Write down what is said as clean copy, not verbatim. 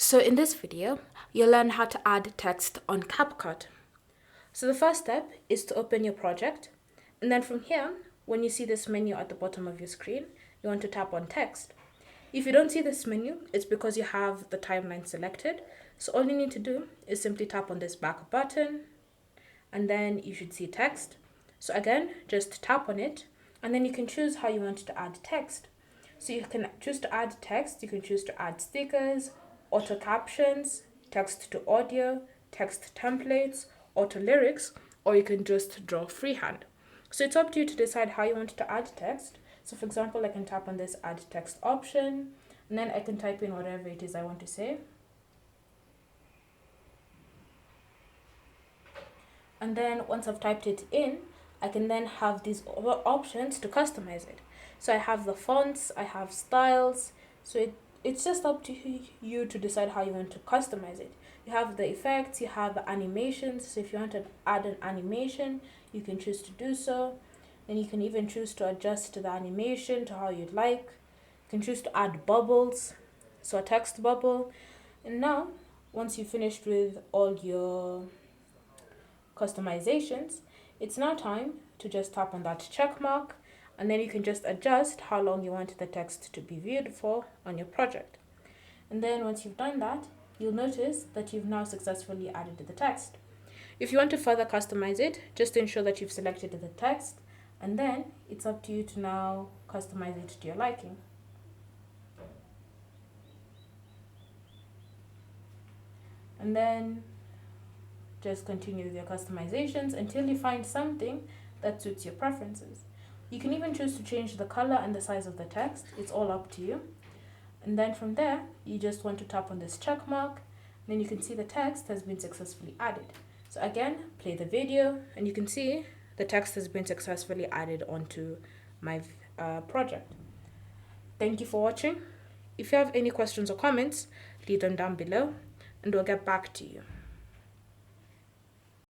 So in this video, you'll learn how to add text on Capcut. So the first step is to open your project, and then from here, when you see this menu at the bottom of your screen, you want to tap on text. If you don't see this menu, it's because you have the timeline selected. So all you need to do is simply tap on this back button, and then you should see text. So again, just tap on it, and then you can choose how you want to add text. So you can choose to add text, you can choose to add stickers, auto captions, text to audio, text templates, auto lyrics, or you can just draw freehand. So it's up to you to decide how you want to add text. So for example, I can tap on this add text option, and then I can type in whatever it is I want to say. And then once I've typed it in, I can then have these other options to customize it. So I have the fonts, I have styles, so it's just up to you to decide how you want to customize it. You have the effects, you have the animations, so if you want to add an animation, you can choose to do so. Then you can even choose to adjust the animation to how you'd like. You can choose to add bubbles, so a text bubble. And now, once you've finished with all your customizations, it's now time to just tap on that check mark, and then you can just adjust how long you want the text to be viewed for on your project. And then once you've done that, you'll notice that you've now successfully added the text. If you want to further customize it, just ensure that you've selected the text, and then it's up to you to now customize it to your liking. And then just continue with your customizations until you find something that suits your preferences. You can even choose to change the color and the size of the text. It's all up to you. And then from there, you just want to tap on this check mark. Then you can see the text has been successfully added. So again, play the video and you can see the text has been successfully added onto my project. Thank you for watching. If you have any questions or comments, leave them down below and we'll get back to you.